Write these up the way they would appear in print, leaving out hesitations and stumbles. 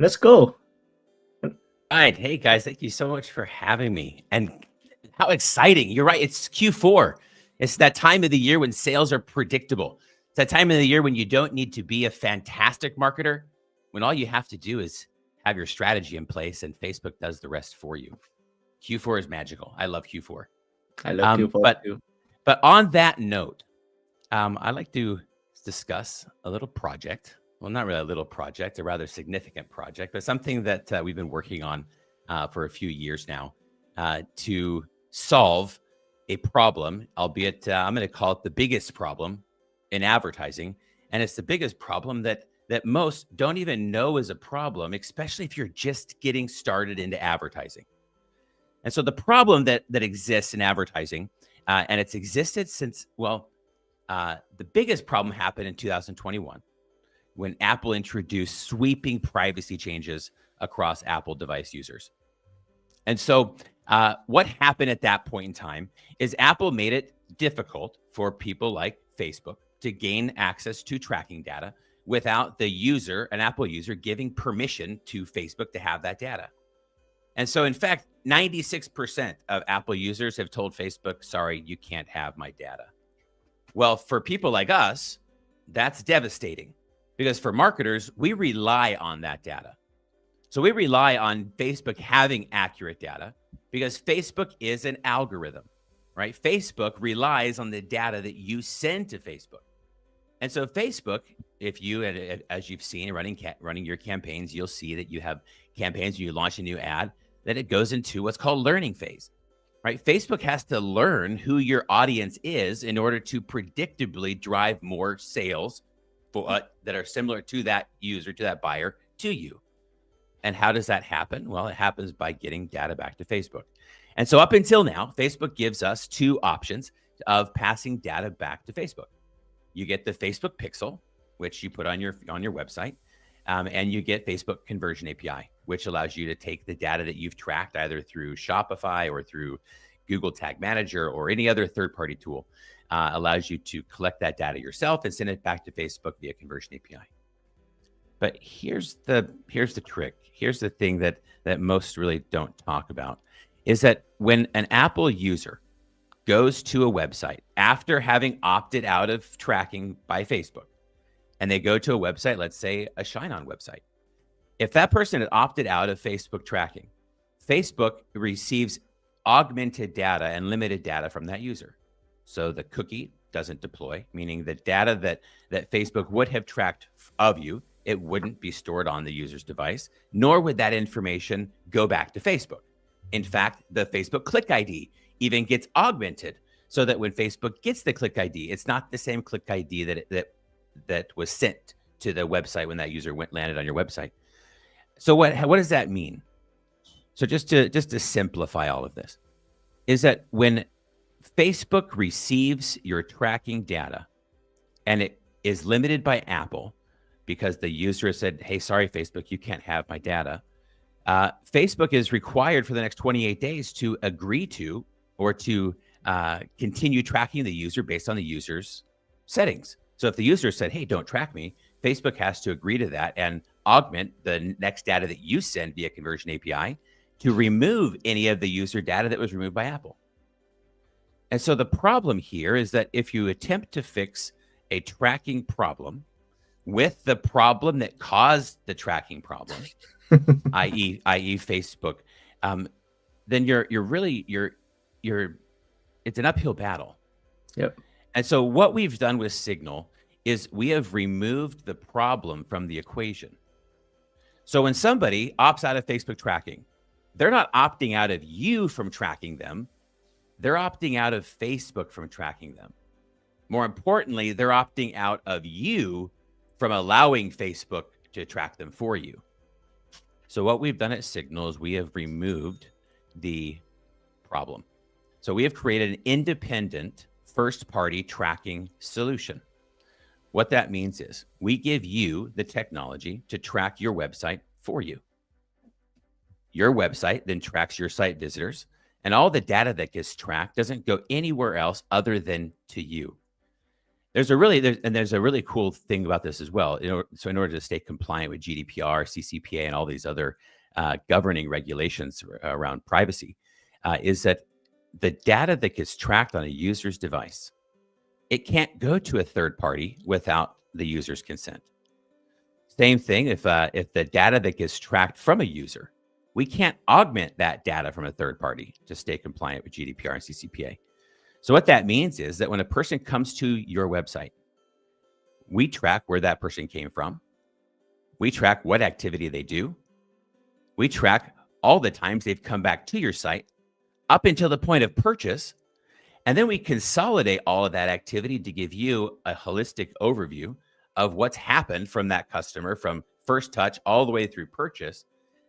Let's go. All right. Hey, guys, thank you so much for having me. And how exciting. You're right. It's Q4. It's that time of the year when sales are predictable. It's that time of the year when you don't need to be a fantastic marketer, when all you have to do is have your strategy in place and Facebook does the rest for you. Q4 is magical. I love Q4. I love you for but you. but on that note, I'd like to discuss a little project. Well, not really a little project, a rather significant project, but something that we've been working on for a few years now to solve a problem, albeit I'm going to call it the biggest problem in advertising. And it's the biggest problem that most don't even know is a problem, especially if you're just getting started into advertising. And so the problem that exists in advertising, and it's existed since, the biggest problem happened in 2021 when Apple introduced sweeping privacy changes across Apple device users. And so what happened at that point in time is Apple made it difficult for people like Facebook to gain access to tracking data without the user, an Apple user, giving permission to Facebook to have that data. And so, in fact, 96% of Apple users have told Facebook, sorry, you can't have my data. Well, for people like us, that's devastating because for marketers, we rely on that data. So we rely on Facebook having accurate data because Facebook is an algorithm, right? Facebook relies on the data that you send to Facebook. And so Facebook, if you, as you've seen running your campaigns, you'll see that you have campaigns when you launch a new ad, that it goes into what's called learning phase, right? Facebook has to learn who your audience is in order to predictably drive more sales that are similar to that user, to that buyer, to you. And how does that happen? Well, it happens by getting data back to Facebook. And so up until now, Facebook gives us two options of passing data back to Facebook. You get the Facebook Pixel, which you put on your website, and you get Facebook Conversion API, which allows you to take the data that you've tracked either through Shopify or through Google Tag Manager or any other third-party tool, allows you to collect that data yourself and send it back to Facebook via Conversion API. But here's the trick. Here's the thing that most really don't talk about is that when an Apple user goes to a website after having opted out of tracking by Facebook, and they go to a website, let's say a Shine-On website, if that person had opted out of Facebook tracking, Facebook receives augmented data and limited data from that user. So the cookie doesn't deploy, meaning the data that Facebook would have tracked of you, it wouldn't be stored on the user's device, nor would that information go back to Facebook. In fact, the Facebook click ID even gets augmented so that when Facebook gets the click ID, it's not the same click ID that was sent to the website when that user landed on your website. So what does that mean? So just to simplify all of this, is that when Facebook receives your tracking data and it is limited by Apple because the user said, hey, sorry, Facebook, you can't have my data, Facebook is required for the next 28 days to agree to or to continue tracking the user based on the user's settings. So if the user said, hey, don't track me, Facebook has to agree to that and augment the next data that you send via Conversion API to remove any of the user data that was removed by Apple. And so the problem here is that if you attempt to fix a tracking problem with the problem that caused the tracking problem, i.e. Facebook, then it's an uphill battle. Yep. And so what we've done with Signal is we have removed the problem from the equation. So when somebody opts out of Facebook tracking, they're not opting out of you from tracking them. They're opting out of Facebook from tracking them. More importantly, they're opting out of you from allowing Facebook to track them for you. So what we've done at Signal is we have removed the problem. So we have created an independent first-party tracking solution. What that means is we give you the technology to track your website for you. Your website then tracks your site visitors, and all the data that gets tracked doesn't go anywhere else other than to you. there's a really cool thing about this as well. So in order to stay compliant with GDPR, CCPA, and all these other governing regulations around privacy, is that the data that gets tracked on a user's device, it can't go to a third party without the user's consent. Same thing if the data that gets tracked from a user, we can't augment that data from a third party to stay compliant with GDPR and CCPA. So what that means is that when a person comes to your website, we track where that person came from. We track what activity they do. We track all the times they've come back to your site up until the point of purchase. And then we consolidate all of that activity to give you a holistic overview of what's happened from that customer from first touch all the way through purchase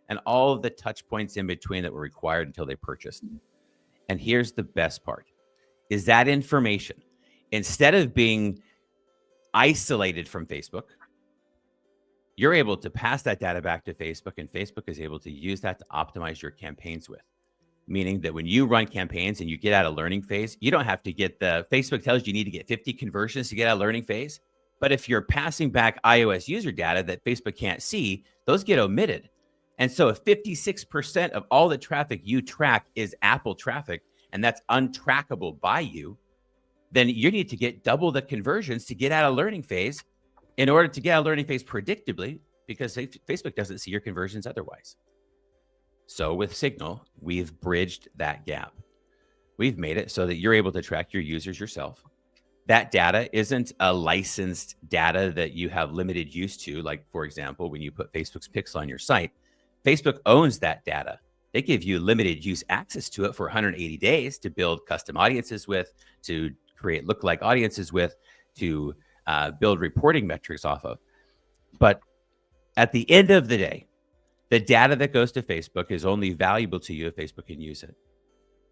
and all of the touch points in between that were required until they purchased. And here's the best part, is that information, instead of being isolated from Facebook, you're able to pass that data back to Facebook, and Facebook is able to use that to optimize your campaigns with. Meaning that when you run campaigns and you get out of learning phase, you don't have to get Facebook tells you need to get 50 conversions to get out of learning phase. But if you're passing back iOS user data that Facebook can't see, those get omitted. And so if 56% of all the traffic you track is Apple traffic, and that's untrackable by you, then you need to get double the conversions to get out of learning phase in order to get out of learning phase predictably, because Facebook doesn't see your conversions otherwise. So with Signal, we've bridged that gap. We've made it so that you're able to track your users yourself. That data isn't a licensed data that you have limited use to. Like, for example, when you put Facebook's pixel on your site, Facebook owns that data. They give you limited use access to it for 180 days to build custom audiences with, to create lookalike audiences with, to build reporting metrics off of. But at the end of the day, the data that goes to Facebook is only valuable to you if Facebook can use it.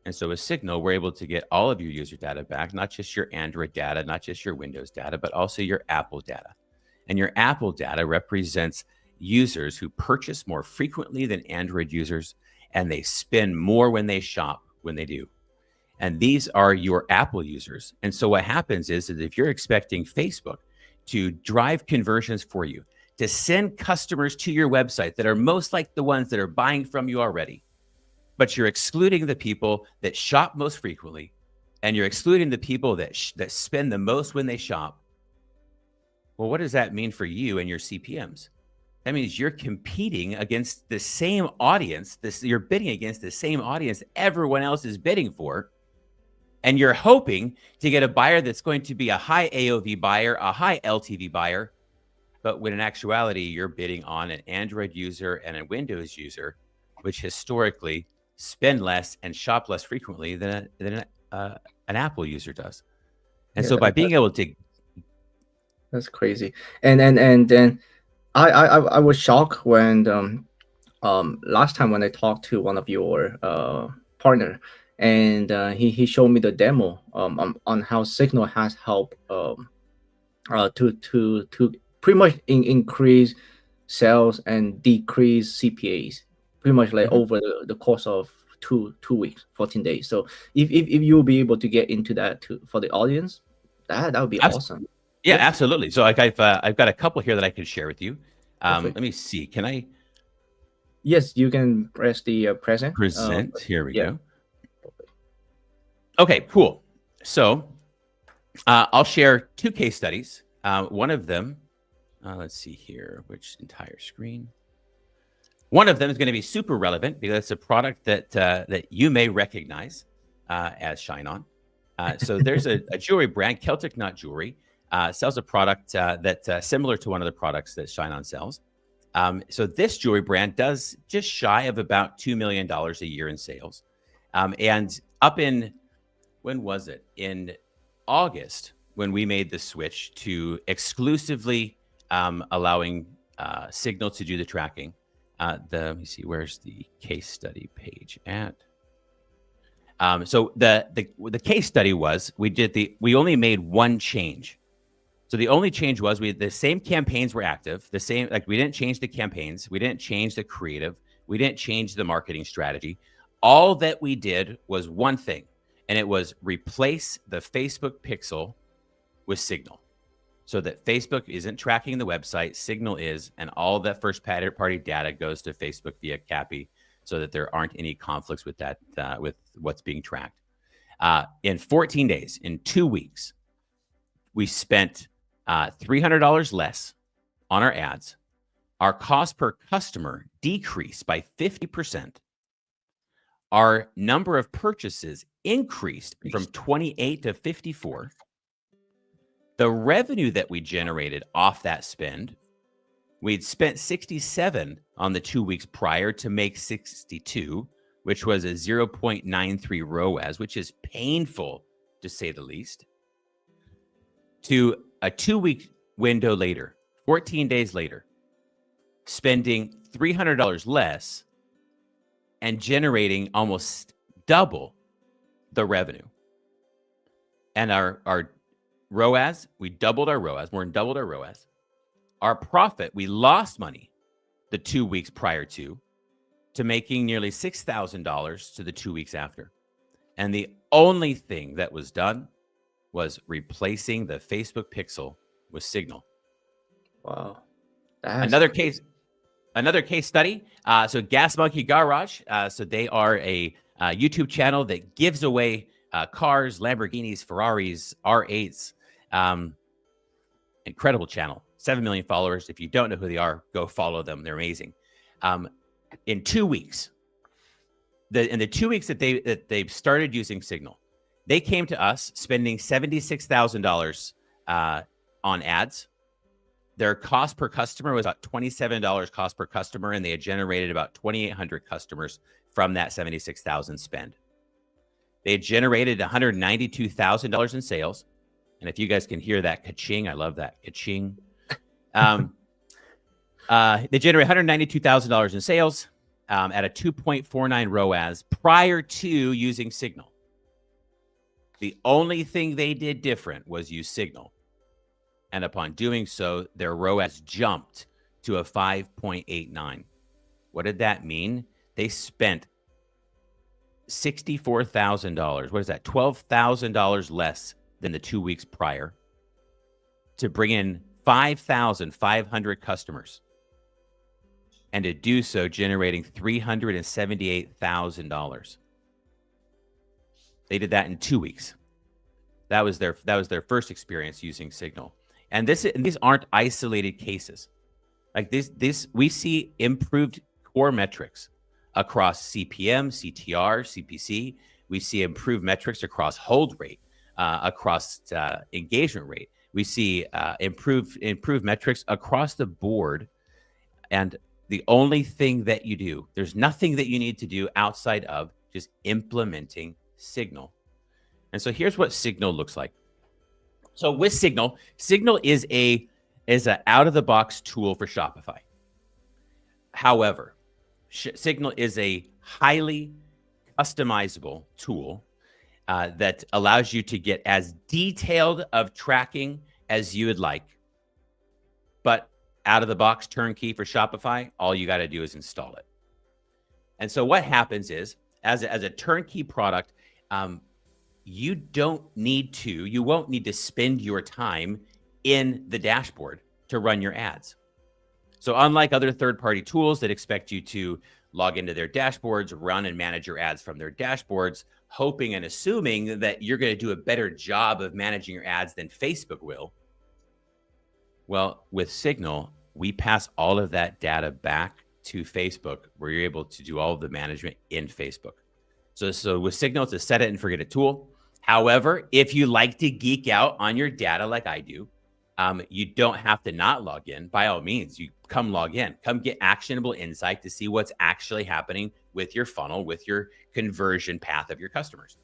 And so with Signal, we're able to get all of your user data back, not just your Android data, not just your Windows data, but also your Apple data. And your Apple data represents users who purchase more frequently than Android users, and they spend more when they shop when they do. And these are your Apple users. And so what happens is that if you're expecting Facebook to drive conversions for you, to send customers to your website that are most like the ones that are buying from you already, but you're excluding the people that shop most frequently, and you're excluding the people that spend the most when they shop. Well, what does that mean for you and your CPMs? That means you're competing against the same audience. You're bidding against the same audience everyone else is bidding for. And you're hoping to get a buyer that's going to be a high AOV buyer, a high LTV buyer. But when in actuality, you're bidding on an Android user and a Windows user, which historically spend less and shop less frequently than an Apple user does. And so by being able to... That's crazy. And then I was shocked when last time when I talked to one of your partner, and he showed me the demo on how Signal has helped to pretty much increase sales and decrease CPAs, pretty much like over the course of two weeks, 14 days. So if you'll be able to get into that for the audience, that would be awesome. Yeah, absolutely. So like I've got a couple here that I can share with you. Let me see. Can I? Yes, you can press the present. Here we go. Okay, cool. So I'll share two case studies. One of them, let's see here, which entire screen. One of them is going to be super relevant because it's a product that you may recognize as Shine On. So there's a jewelry brand, Celtic Jewelry, sells a product that's similar to one of the products that Shine On sells. So this jewelry brand does just shy of about $2 million a year in sales. And up in, when was it? In August, when we made the switch to exclusively allowing Signal to do the tracking. Let me see, where's the case study page at? So the case study was we only made one change. So the only change was the same campaigns were active, we didn't change the campaigns, we didn't change the creative, we didn't change the marketing strategy. All that we did was one thing, and it was replace the Facebook pixel with Signal. so that Facebook isn't tracking the website, Signal is, and all that first-party data goes to Facebook via CAPI, so that there aren't any conflicts with that, with what's being tracked. In 14 days, in 2 weeks, we spent $300 less on our ads. Our cost per customer decreased by 50%. Our number of purchases increased from 28 to 54. The revenue that we generated off that spend, we'd spent 67 on the 2 weeks prior to make 62, which was a 0.93 ROAS, which is painful to say the least, to a 2-week window later, 14 days later, spending $300 less and generating almost double the revenue. And our ROAS, we doubled our ROAS, more than doubled our ROAS. Our profit, we lost money the 2 weeks prior to making nearly $6,000 to the 2 weeks after. And the only thing that was done was replacing the Facebook pixel with Signal. Wow. Another case study. So Gas Monkey Garage. So they are a YouTube channel that gives away cars, Lamborghinis, Ferraris, R8s. Incredible channel. 7 million followers. If you don't know who they are, go follow them. They're amazing. In 2 weeks, in the 2 weeks that they've started using Signal, they came to us spending $76,000 on ads. Their cost per customer was about $27 cost per customer, and they had generated about 2,800 customers from that $76,000 spend. They had generated $192,000 in sales. And if you guys can hear that ka-ching, I love that ka-ching. They generate $192,000 in sales at a 2.49 ROAS prior to using Signal. The only thing they did different was use Signal. And upon doing so, their ROAS jumped to a 5.89. What did that mean? They spent $64,000. What is that? $12,000 less than the 2 weeks prior to bring in 5,500 customers. And to do so, generating $378,000. They did that in 2 weeks. That was their first experience using Signal. And these aren't isolated cases. Like this, we see improved core metrics across CPM, CTR, CPC. We see improved metrics across hold rate, across engagement rate. We see improved metrics across the board. And the only thing that you do, there's nothing that you need to do outside of just implementing Signal. And so here's what Signal looks like. So with Signal is an out-of-the-box tool for Shopify. However, Signal is a highly customizable tool that allows you to get as detailed of tracking as you would like. But out of the box turnkey for Shopify, all you got to do is install it. And so what happens is, as a turnkey product, you won't need to spend your time in the dashboard to run your ads. So unlike other third-party tools that expect you to log into their dashboards, run and manage your ads from their dashboards, hoping and assuming that you're going to do a better job of managing your ads than Facebook will. Well, with Signal, we pass all of that data back to Facebook, where you're able to do all of the management in Facebook. So with Signal, it's a set it and forget it tool. However, if you like to geek out on your data like I do, you don't have to not log in. By all means, you come log in. Come get actionable insight to see what's actually happening with your funnel, with your conversion path of your customers.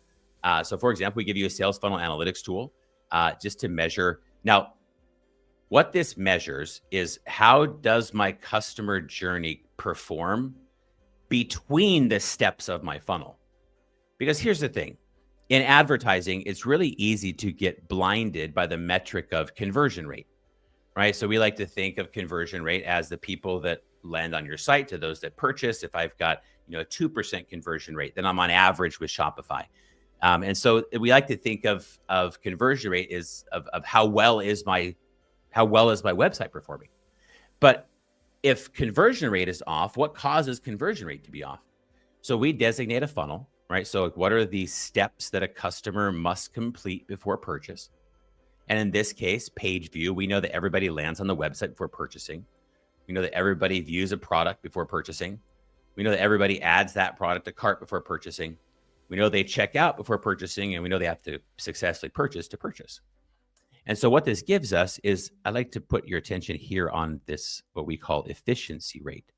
So for example, we give you a sales funnel analytics tool just to measure. Now, what this measures is how does my customer journey perform between the steps of my funnel? Because here's the thing. In advertising, it's really easy to get blinded by the metric of conversion rate, right? So we like to think of conversion rate as the people that land on your site to those that purchase. If I've got a 2% conversion rate, then I'm on average with Shopify. And so we like to think of conversion rate is of how well is my how well is my website performing? But if conversion rate is off, what causes conversion rate to be off? So we designate a funnel, right? So what are the steps that a customer must complete before purchase? And in this case, page view, we know that everybody lands on the website before purchasing. We know that everybody views a product before purchasing. We know that everybody adds that product to cart before purchasing. We know they check out before purchasing, and we know they have to successfully purchase to purchase. And so what this gives us is, I like to put your attention here on this, what we call efficiency rate.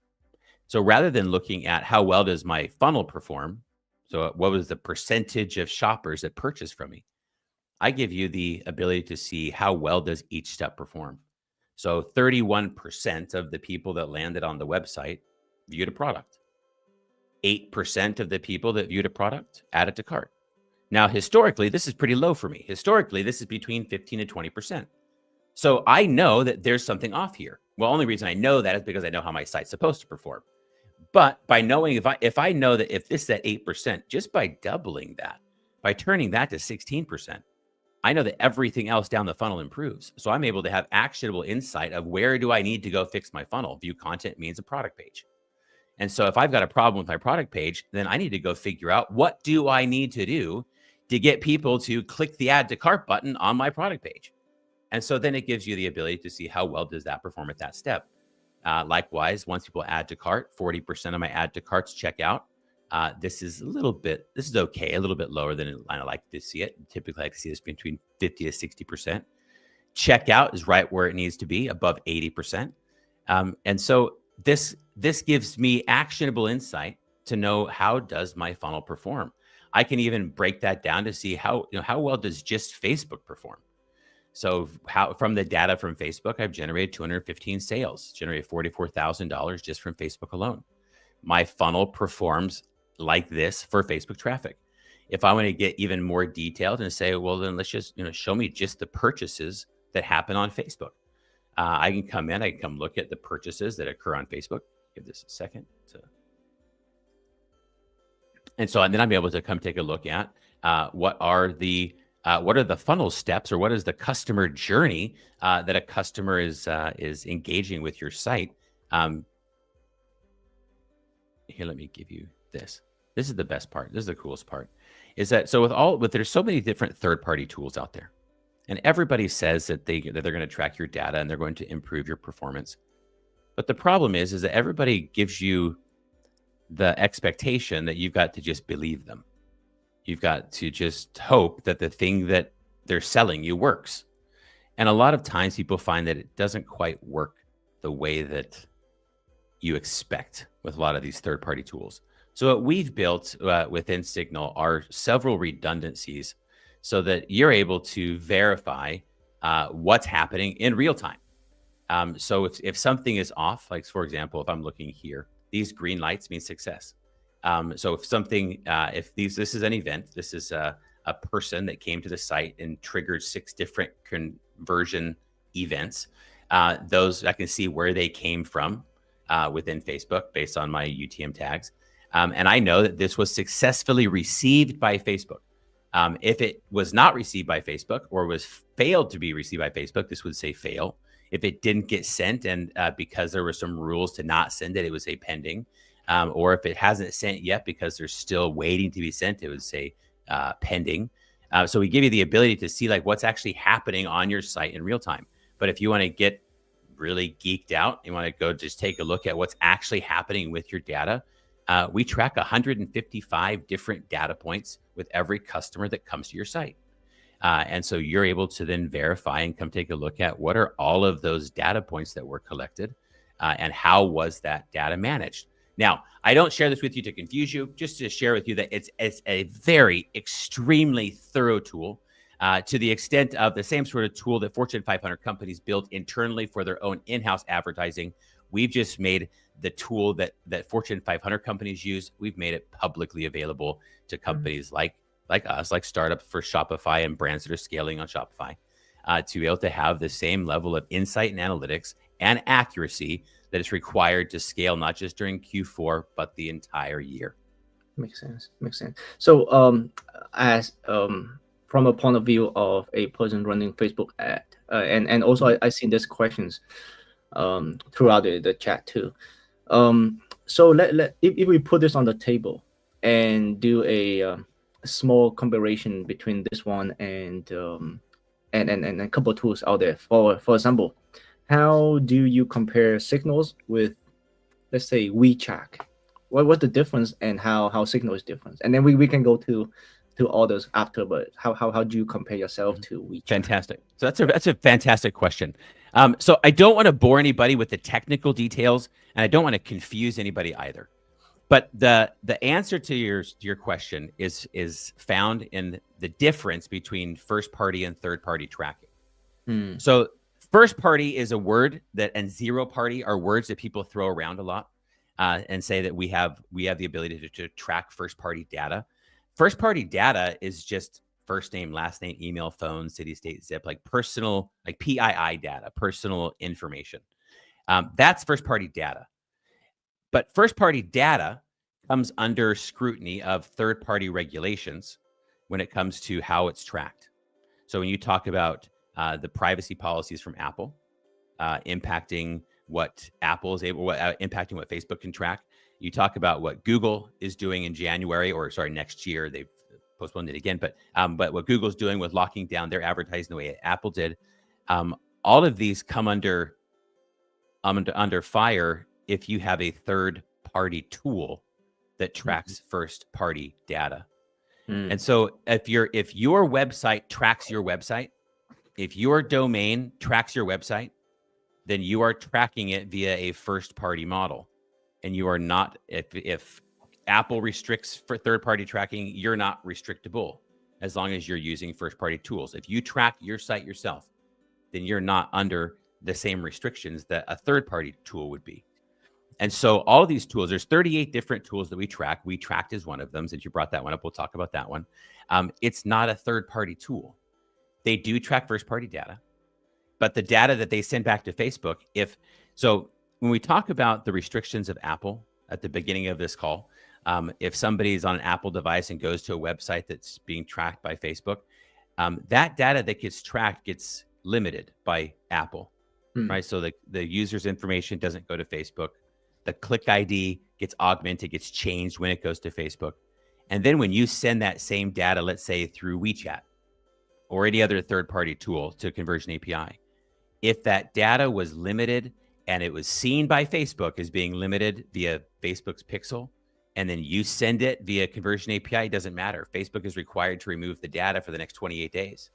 So rather than looking at how well does my funnel perform, so what was the percentage of shoppers that purchase from me, I give you the ability to see how well does each step perform. So 31% of the people that landed on the website viewed a product. 8% of the people that viewed a product added to cart. Now, historically, this is pretty low for me. Historically, this is between 15 and 20%. So I know that there's something off here. Well, only reason I know that is because I know how my site's supposed to perform. But by knowing, if I know that if this is at 8%, just by doubling that, by turning that to 16%, I know that everything else down the funnel improves. So I'm able to have actionable insight of where do I need to go fix my funnel. View content means a product page. And so if I've got a problem with my product page, then I need to go figure out what do I need to do to get people to click the add to cart button on my product page. And so then it gives you the ability to see how well does that perform at that step. Likewise, once people add to cart, 40% of my add to carts check out. This is okay, a little bit lower than I like to see it. Typically, I like to see this between 50 to 60%. Checkout is right where it needs to be, above 80%. And so this gives me actionable insight to know how does my funnel perform. I can even break that down to see how well does just Facebook perform. So from the data from Facebook, I've generated 215 sales, generated $44,000 just from Facebook alone. My funnel performs like this for Facebook traffic. If I want to get even more detailed and say, well, then let's just show me just the purchases that happen on Facebook. I can come look at the purchases that occur on Facebook. Give this a second. And then I'm able to come take a look at what are the funnel steps, or what is the customer journey that a customer is engaging with your site. Here, let me give you this. This is the best part. This is the coolest part. Is that there's so many different third-party tools out there, and everybody says that they're going to track your data and they're going to improve your performance. But the problem is that everybody gives you the expectation that you've got to just believe them. You've got to just hope that the thing that they're selling you works. And a lot of times people find that it doesn't quite work the way that you expect with a lot of these third-party tools. So what we've built within Signal are several redundancies so that you're able to verify what's happening in real time. So if something is off, like for example, if I'm looking here, these green lights mean success. So if something, this is an event, this is a person that came to the site and triggered 6 different conversion events. Those I can see where they came from within Facebook based on my UTM tags. And I know that this was successfully received by Facebook. If it was not received by Facebook or was failed to be received by Facebook, this would say fail. If it didn't get sent and because there were some rules to not send it, it would say pending. Or if it hasn't sent yet because they're still waiting to be sent, it would say pending. So we give you the ability to see like what's actually happening on your site in real time. But if you want to get really geeked out, you want to go just take a look at what's actually happening with your data. We track 155 different data points with every customer that comes to your site. And so you're able to then verify and come take a look at what are all of those data points that were collected and how was that data managed. Now, I don't share this with you to confuse you, just to share with you that it's a very extremely thorough tool to the extent of the same sort of tool that Fortune 500 companies built internally for their own in-house advertising. We've just made the tool that Fortune 500 companies use. We've made it publicly available to companies like us, like startups for Shopify and brands that are scaling on Shopify, to be able to have the same level of insight and analytics and accuracy that is required to scale, not just during Q4, but the entire year. Makes sense. So, as from a point of view of a person running Facebook ad, and also I seen these questions throughout the chat too. So if we put this on the table and do a small comparison between this one and a couple of tools out there. For example, how do you compare Signals with, let's say, WeChat? What's the difference and how Signal is different? And then we can go to others after. But how do you compare yourself to WeChat? Fantastic. So that's a fantastic question. So I don't want to bore anybody with the technical details, and I don't want to confuse anybody either. But the answer to your question is found in the difference between first party and third party tracking. So first party is a word and zero party are words that people throw around a lot and say that we have the ability to track first party data. First party data is just first name, last name, email, phone, city, state, zip, like personal, like PII data, personal information. That's first party data. But first party data comes under scrutiny of third party regulations when it comes to how it's tracked. So when you talk about the privacy policies from Apple impacting what Apple is able, impacting what Facebook can track, you talk about what Google is doing in January, or sorry, next year. They've postponed it again, but what Google's doing with locking down their advertising the way Apple did, all of these come under fire if you have a third party tool that tracks first party data. And so if your website tracks your website, if your domain tracks your website, then you are tracking it via a first party model. And you are not, if Apple restricts for third party tracking, you're not restrictable as long as you're using first party tools. If you track your site yourself, then you're not under the same restrictions that a third party tool would be. And so all of these tools, there's 38 different tools that we track. WeTracked is one of them. Since you brought that one up, we'll talk about that one. It's not a third-party tool. They do track first-party data, but the data that they send back to Facebook, so when we talk about the restrictions of Apple at the beginning of this call, if somebody's on an Apple device and goes to a website that's being tracked by Facebook, that data that gets tracked gets limited by Apple, right? So the user's information doesn't go to Facebook. The click ID gets augmented, gets changed when it goes to Facebook. And then when you send that same data, let's say through WeChat or any other third-party tool to Conversion API, if that data was limited and it was seen by Facebook as being limited via Facebook's pixel, and then you send it via Conversion API, it doesn't matter. Facebook is required to remove the data for the next 28 days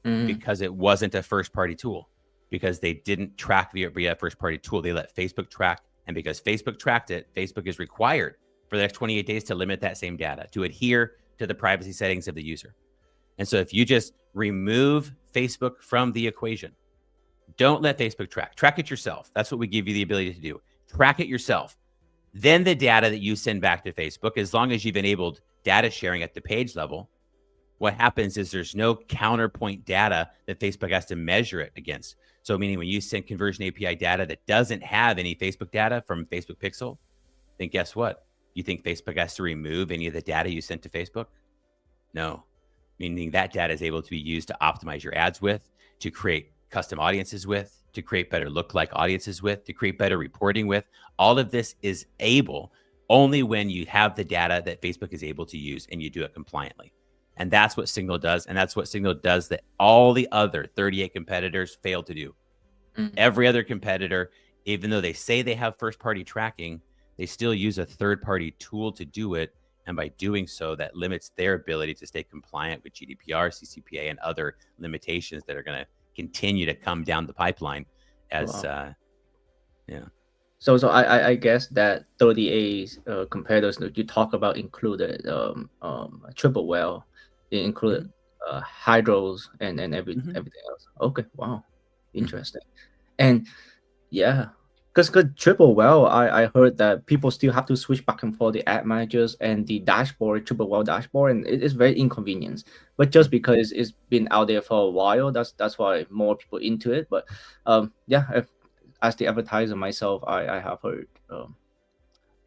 because it wasn't a first-party tool, because they didn't track via a first-party tool. They let Facebook track. And because Facebook tracked it, Facebook is required for the next 28 days to limit that same data, to adhere to the privacy settings of the user. And so if you just remove Facebook from the equation, don't let Facebook track it yourself. That's what we give you the ability to do. Track it yourself. Then the data that you send back to Facebook, as long as you've enabled data sharing at the page level, what happens is there's no counterpoint data that Facebook has to measure it against. So meaning when you send Conversion API data that doesn't have any Facebook data from Facebook Pixel, then guess what? You think Facebook has to remove any of the data you sent to Facebook? No. Meaning that data is able to be used to optimize your ads with, to create custom audiences with, to create better look-like audiences with, to create better reporting with. All of this is able only when you have the data that Facebook is able to use and you do it compliantly. And that's what Signal does. And that's what Signal does that all the other 38 competitors fail to do. Every other competitor, even though they say they have first-party tracking, they still use a third-party tool to do it. And by doing so, that limits their ability to stay compliant with GDPR, CCPA, and other limitations that are going to continue to come down the pipeline as, yeah. So I guess that 38 competitors you talk about included triple well, it included hydros and everything else. Okay, wow, interesting. And yeah, because triple well, I heard that people still have to switch back and forth the ad managers and the dashboard, triple well dashboard, and it's very inconvenient. But just because it's been out there for a while, that's why more people into it. But yeah, as the advertiser myself, I have heard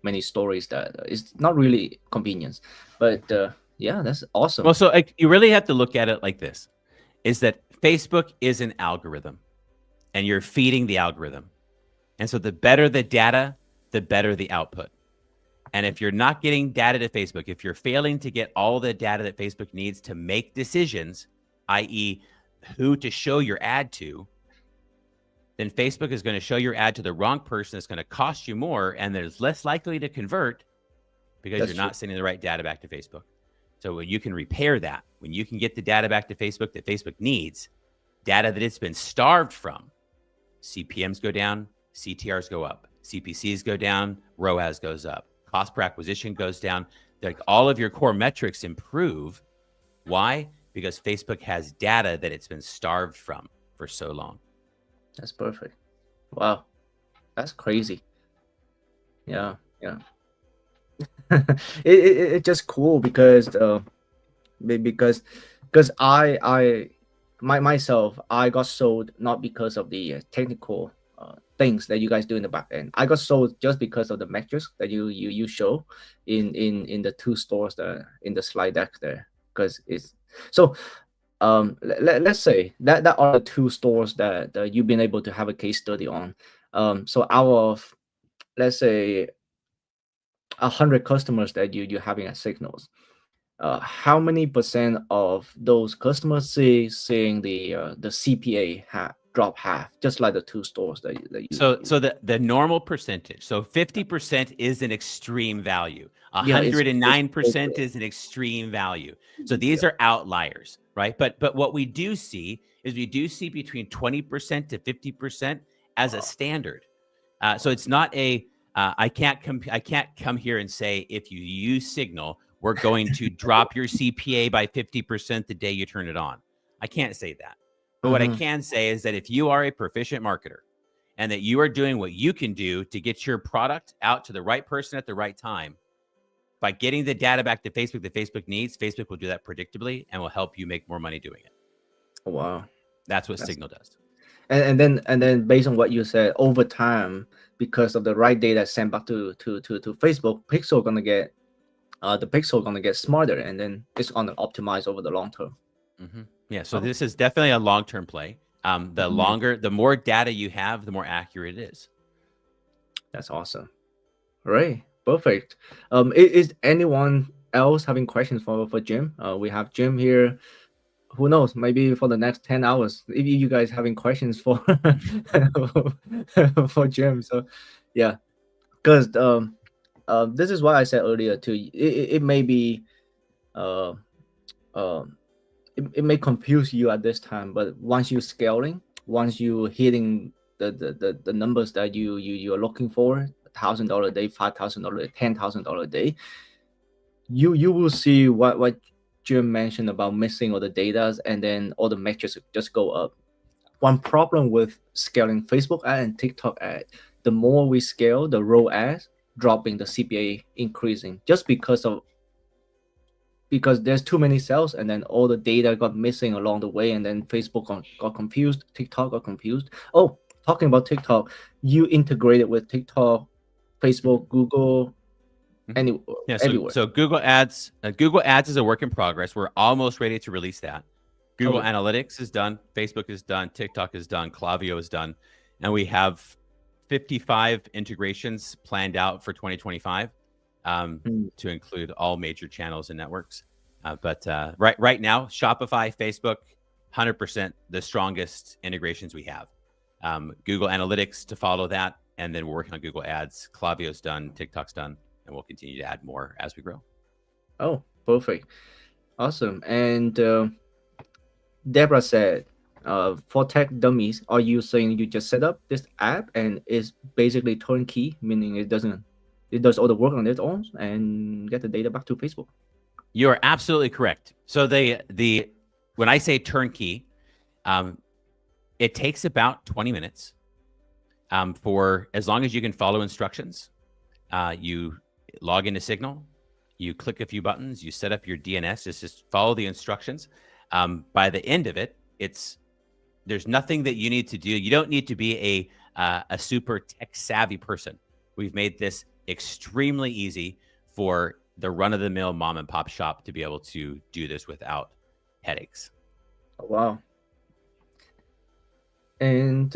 many stories that it's not really convenience, but Yeah, that's awesome. Well, so like, you really have to look at it like this, is that Facebook is an algorithm and you're feeding the algorithm. And so the better the data, the better the output. And if you're not getting data to Facebook, if you're failing to get all the data that Facebook needs to make decisions, i.e. who to show your ad to, then Facebook is going to show your ad to the wrong person. It's going to cost you more, and there's less likely to convert because you're not sending the right data back to Facebook. So when you can repair that, when you can get the data back to Facebook that Facebook needs, data that it's been starved from, CPMs go down, CTRs go up, CPCs go down, ROAS goes up, cost per acquisition goes down. Like all of your core metrics improve. Why? Because Facebook has data that it's been starved from for so long. That's perfect. Wow, that's crazy. Yeah, yeah. It's just cool because myself, I got sold not because of the technical things that you guys do in the back end. I got sold just because of the metrics that you show in the two stores that in the slide deck there. Because it's so let's say that are the two stores that you've been able to have a case study on. So out of, let's say, 100 customers that you're having at Signals, how many percent of those customers seeing the CPA drop half, just like the two stores that you so the normal percentage, so 50% is an extreme value, 109% is an extreme value. So these are outliers, right? But what we do see is we do see between 20% to 50% as a standard. So it's not a I can't come here and say if you use Signal, we're going to drop your CPA by 50% the day you turn it on. I can't say that. But what I can say is that if you are a proficient marketer and that you are doing what you can do to get your product out to the right person at the right time, by getting the data back to Facebook that Facebook needs, Facebook will do that predictably and will help you make more money doing it. Wow. That's what Signal does. And then based on what you said, over time, because of the right data sent back to Facebook, Pixel gonna get the Pixel gonna get smarter, and then it's gonna optimize over the long term. Yeah, so this is definitely a long-term play. The more data you have, the more accurate it is. That's awesome. Right, perfect. Is anyone else having questions for Jim? We have Jim here. Who knows? Maybe for the next 10 hours, if you guys having questions for for Jim. So, yeah, because this is what I said earlier too. It may be it may confuse you at this time, but once you're scaling, once you hitting the numbers that you're looking for, $1,000 a day, $5,000, $10,000 a day, you will see what Jim mentioned about missing all the data, and then all the metrics just go up. One problem with scaling Facebook ad and TikTok ad, the more we scale, the ROAS dropping, the CPA increasing, just because there's too many sales, and then all the data got missing along the way, and then Facebook got confused, TikTok got confused. Oh, talking about TikTok, you integrated with TikTok, Facebook, Google, everywhere. So Google Ads is a work in progress. We're almost ready to release that. Google Analytics is done, Facebook is done, TikTok is done, Klaviyo is done, and we have 55 integrations planned out for 2025 to include all major channels and networks. But right now, Shopify, Facebook, 100% the strongest integrations we have. Google Analytics to follow that, and then we're working on Google Ads. Klaviyo's done, TikTok's done, and we'll continue to add more as we grow. Oh, perfect. Awesome. And Deborah said, for tech dummies, are you saying you just set up this app and it's basically turnkey, meaning it does all the work on its own and get the data back to Facebook? You are absolutely correct. So when I say turnkey, it takes about 20 minutes for as long as you can follow instructions. You log into Signal, you click a few buttons, you set up your DNS, just follow the instructions. By the end of it, there's nothing that you need to do. You don't need to be a super tech savvy person. We've made this extremely easy for the run-of-the-mill mom and pop shop to be able to do this without headaches. Oh, wow. And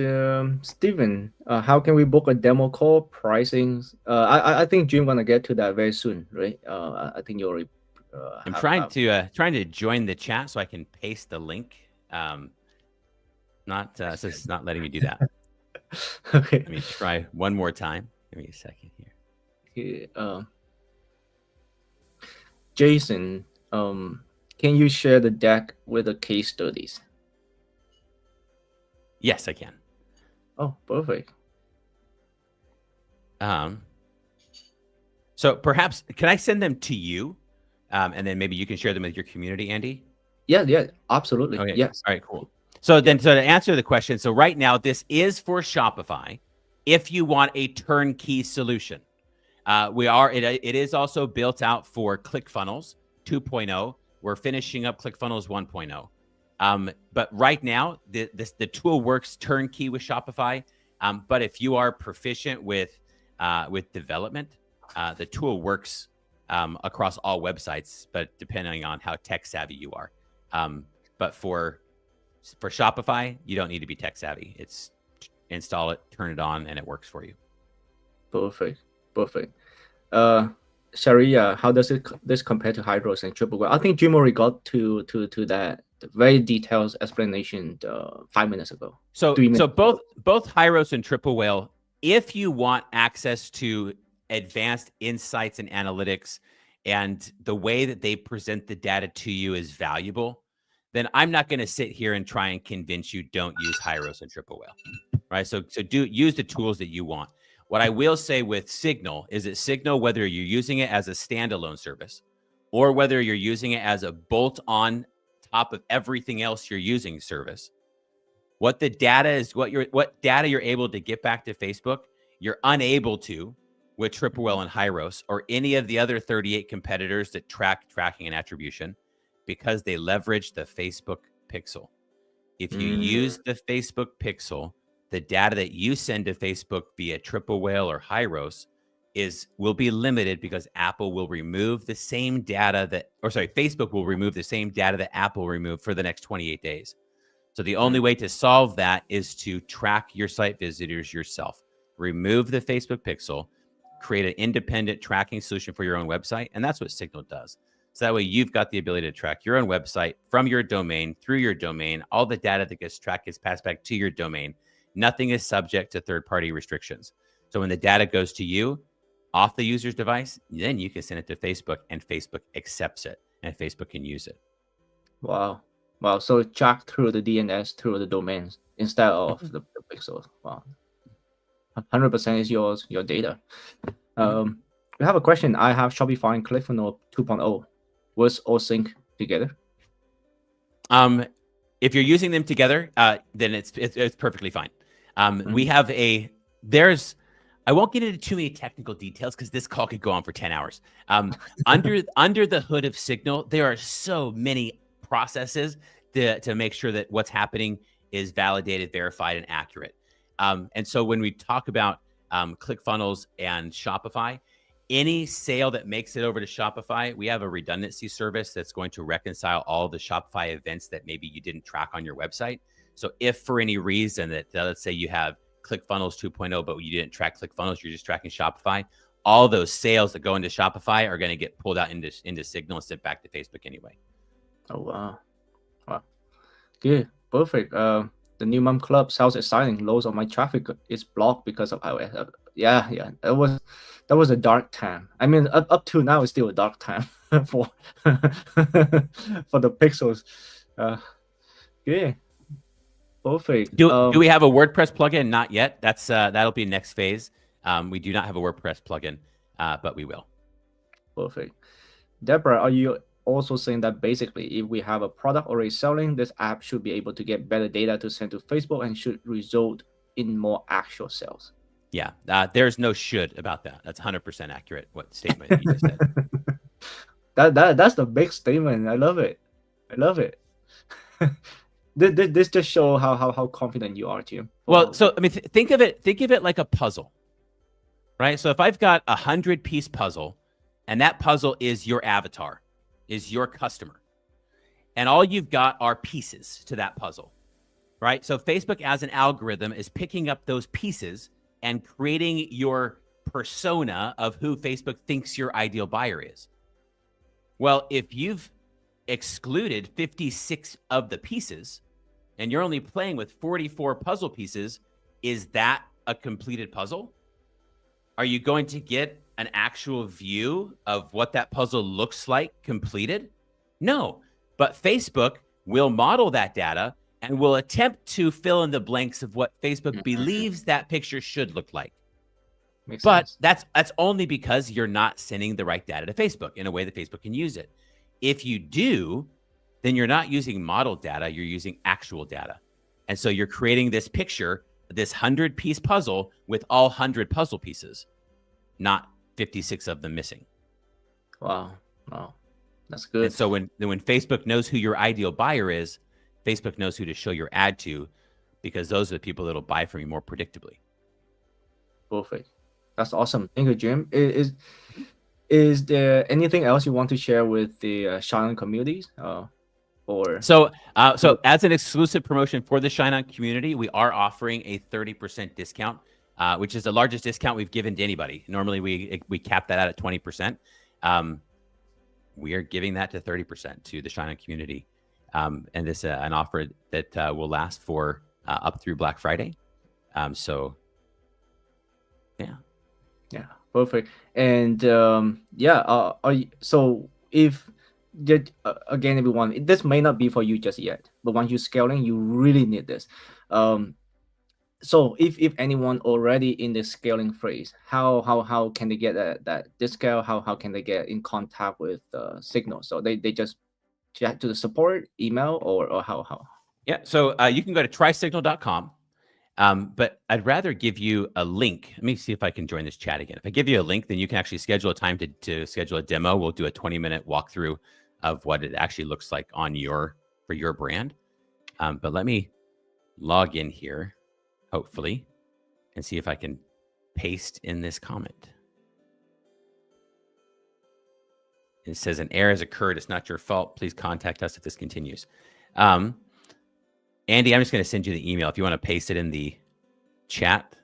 Steven, how can we book a demo call? Pricing? I think Jim gonna get to that very soon, right? I think you already. I'm trying to join the chat so I can paste the link. So it's not letting me do that. Okay. Let me try one more time. Give me a second here. Okay, Jason, can you share the deck with the case studies? Yes, I can. Oh, perfect. So perhaps, can I send them to you? And then maybe you can share them with your community, Andy? Yeah, absolutely. Okay. Yes. All right, cool. So then, so to answer the question, so right now this is for Shopify. If you want a turnkey solution, it is also built out for ClickFunnels 2.0. We're finishing up ClickFunnels 1.0. But right now, the tool works turnkey with Shopify. But if you are proficient with development, the tool works across all websites, but depending on how tech savvy you are. But for Shopify, you don't need to be tech savvy. It's install it, turn it on, and it works for you. Perfect. Sharia, how does this compare to Hydros and Triple Well? I think Jim already got to that very detailed explanation 5 minutes ago. So both Hyros and Triple Whale, if you want access to advanced insights and analytics and the way that they present the data to you is valuable, then I'm not going to sit here and try and convince you don't use Hyros and Triple Whale, right? So use the tools that you want. What I will say with Signal is that Signal, whether you're using it as a standalone service or whether you're using it as a bolt-on top of everything else you're using service, what data you're able to get back to Facebook, you're unable to with Triple Whale and Hyros or any of the other 38 competitors that tracking and attribution, because they leverage the Facebook pixel. If you use the Facebook pixel, the data that you send to Facebook via Triple Whale or Hyros will be limited because Apple will remove the same data Facebook will remove the same data that Apple removed for the next 28 days. So the only way to solve that is to track your site visitors yourself. Remove the Facebook pixel, create an independent tracking solution for your own website, and that's what Signal does. So that way you've got the ability to track your own website from your domain, through your domain. All the data that gets tracked gets passed back to your domain. Nothing is subject to third-party restrictions. So when the data goes to you off the user's device, then you can send it to Facebook and Facebook accepts it and Facebook can use it. Wow. So track through the DNS, through the domains instead of the pixels. Wow. 100% is your data. We have a question. I have Shopify and ClickFunnels 2.0. Was all sync together? If you're using them together, then it's perfectly fine. We have I won't get into too many technical details because this call could go on for 10 hours. Under the hood of Signal, there are so many processes to make sure that what's happening is validated, verified, and accurate. And so when we talk about ClickFunnels and Shopify, any sale that makes it over to Shopify, we have a redundancy service that's going to reconcile all the Shopify events that maybe you didn't track on your website. So if for any reason that let's say you have ClickFunnels 2.0, but you didn't track ClickFunnels, you're just tracking Shopify, all those sales that go into Shopify are going to get pulled out into Signal and sent back to Facebook anyway. Oh, wow. Good. Perfect. The new mom club sounds exciting. Loads of my traffic is blocked because of iOS. Yeah. That was a dark time. I mean, up to now, it's still a dark time for the pixels. Good. Perfect. Do we have a WordPress plugin? Not yet. That'll be next phase. We do not have a WordPress plugin, but we will. Perfect. Deborah, are you also saying that basically if we have a product already selling, this app should be able to get better data to send to Facebook and should result in more actual sales? Yeah, there's no should about that. That's 100% accurate, what statement you just said. That's the big statement. I love it. This just show how confident you are, Tim. Well, so I mean, think of it like a puzzle, right? So if I've got 100-piece puzzle And that puzzle is your avatar, is your customer. And all you've got are pieces to that puzzle, right? So Facebook as an algorithm is picking up those pieces and creating your persona of who Facebook thinks your ideal buyer is. Well, if you've excluded 56 of the pieces and you're only playing with 44 puzzle pieces, is that a completed puzzle? Are you going to get an actual view of what that puzzle looks like completed? No, but Facebook will model that data and will attempt to fill in the blanks of what Facebook believes that picture should look like. Makes But sense. that's only because you're not sending the right data to Facebook in a way that Facebook can use it. If you do, then you're not using model data, you're using actual data. And so you're creating this picture, this 100-piece puzzle with all 100 puzzle pieces, not 56 of them missing. Wow. That's good. And so when Facebook knows who your ideal buyer is, Facebook knows who to show your ad to, because those are the people that'll buy from you more predictably. Perfect. That's awesome. Thank you, Jim. Is there anything else you want to share with the Shine On communities? So as an exclusive promotion for the Shine On community, we are offering a 30% discount, which is the largest discount we've given to anybody. Normally we cap that out at 20%. We are giving that to 30% to the Shine On community. And this an offer that will last for up through Black Friday. So yeah, perfect. And so if again, everyone, this may not be for you just yet, but once you're scaling, you really need this. So if anyone already in the scaling phase, how can they get that discount? How can they get in contact with Signal? So they just chat to the support email or how? Yeah, so you can go to trysignal.com. But I'd rather give you a link. Let me see if I can join this chat again. If I give you a link, then you can actually schedule a time to schedule a demo. We'll do a 20-minute walkthrough of what it actually looks like on for your brand. But let me log in here, hopefully, and see if I can paste in this comment. It says an error has occurred. It's not your fault. Please contact us if this continues. Andy, I'm just going to send you the email if you want to paste it in the chat.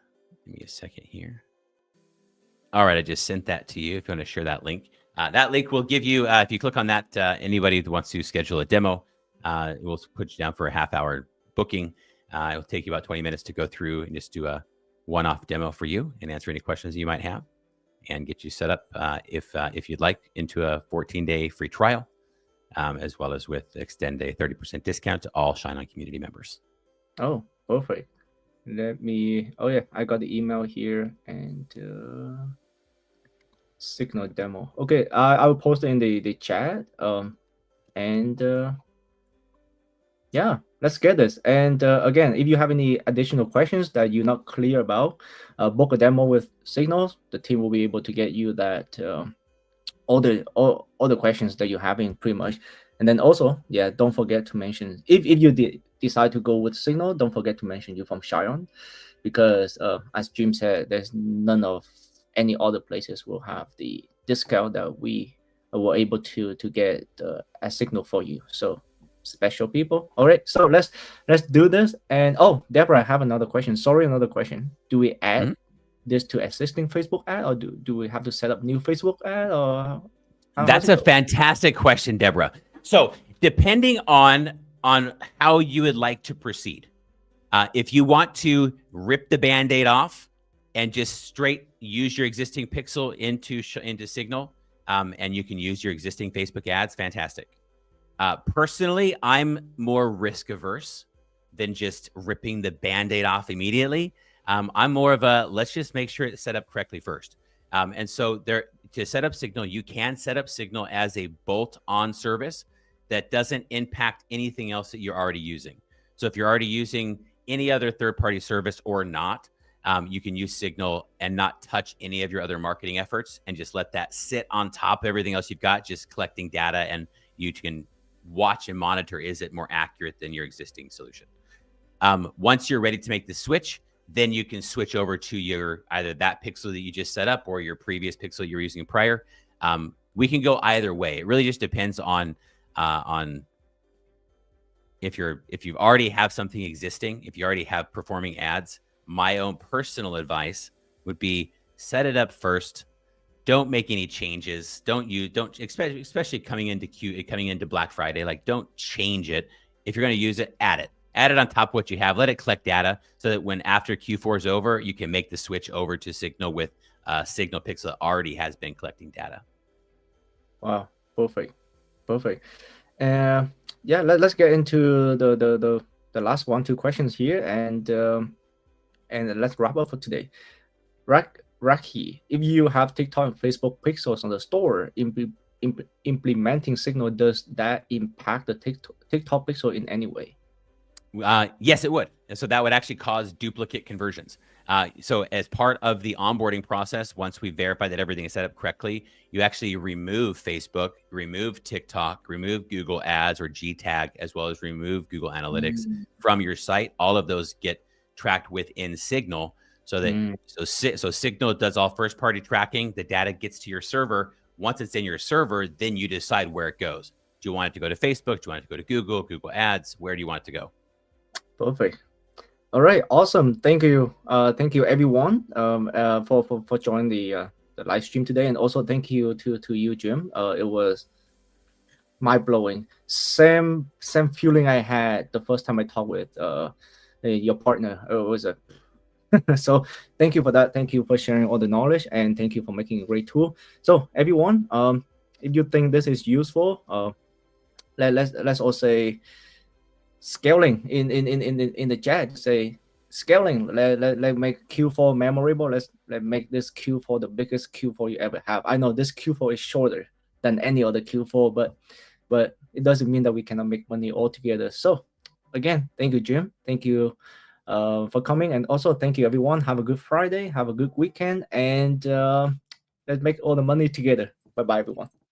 Give me a second here. All right, I just sent that to you if you want to share that link. That link will give you, if you click on that, anybody that wants to schedule a demo, it will put you down for a half-hour booking. It will take you about 20 minutes to go through and just do a one-off demo for you and answer any questions you might have and get you set up, if you'd like, into a 14-day free trial. As well as with extend a 30% discount to all Shine On community members. Oh, perfect. I got the email here and Signal demo. Okay, I will post it in the chat. Yeah, let's get this. And again, if you have any additional questions that you're not clear about, book a demo with Signal. The team will be able to get you that all the questions that you're having pretty much. And then also, don't forget to mention if you decide to go with Signal, don't forget to mention you from Shine On, because as Jim said, there's none of any other places will have the discount that we were able to get a Signal for you. So special people. All right, so let's do this. And Deborah, I have another question. Another question. Do we add this to existing Facebook ad, or do we have to set up new Facebook ad, or that's a fantastic question, Deborah. So depending on how you would like to proceed, if you want to rip the Band-Aid off and just straight use your existing pixel into Signal, and you can use your existing Facebook ads, fantastic. Personally, I'm more risk averse than just ripping the Band-Aid off immediately. I'm more of a, let's just make sure it's set up correctly first. And so to set up Signal, you can set up Signal as a bolt-on service that doesn't impact anything else that you're already using. So if you're already using any other third-party service or not, you can use Signal and not touch any of your other marketing efforts and just let that sit on top of everything else you've got, just collecting data, and you can watch and monitor, is it more accurate than your existing solution? Once you're ready to make the switch, then you can switch over to either that pixel that you just set up or your previous pixel you're using prior. We can go either way. It really just depends on if you've already have something existing, if you already have performing ads. My own personal advice would be set it up first. Don't make any changes. Don't especially coming into Black Friday. Like, don't change it. If you're going to use it, add it. Add it on top of what you have. Let it collect data so that when after Q4 is over, you can make the switch over to Signal with Signal Pixel that already has been collecting data. Wow, perfect. Yeah, let's get into the last 1-2 questions here, and let's wrap up for today. Raki, if you have TikTok and Facebook pixels on the store, implementing Signal, does that impact the TikTok pixel in any way? Yes, it would. So that would actually cause duplicate conversions. So as part of the onboarding process, once we verify that everything is set up correctly, you actually remove Facebook, remove TikTok, remove Google Ads or G-Tag, as well as remove Google Analytics from your site. All of those get tracked within Signal. So that so Signal does all first-party tracking. The data gets to your server. Once it's in your server, then you decide where it goes. Do you want it to go to Facebook? Do you want it to go to Google Ads? Where do you want it to go? Perfect. All right, awesome. Thank you everyone for joining the live stream today, and also thank you to you, Jim. It was mind blowing. Same feeling I had the first time I talked with your partner. It was a so thank you for that. Thank you for sharing all the knowledge, and thank you for making a great tool. So everyone, if you think this is useful, let's all say scaling in the chat. Say scaling. Let make Q4 memorable. Let make this Q4 the biggest Q4 you ever have. I know this Q4 is shorter than any other Q4, but it doesn't mean that we cannot make money altogether. So again, thank you, Jim. Thank you for coming, and also thank you everyone. Have a good Friday, have a good weekend, and let's make all the money together. Bye bye everyone.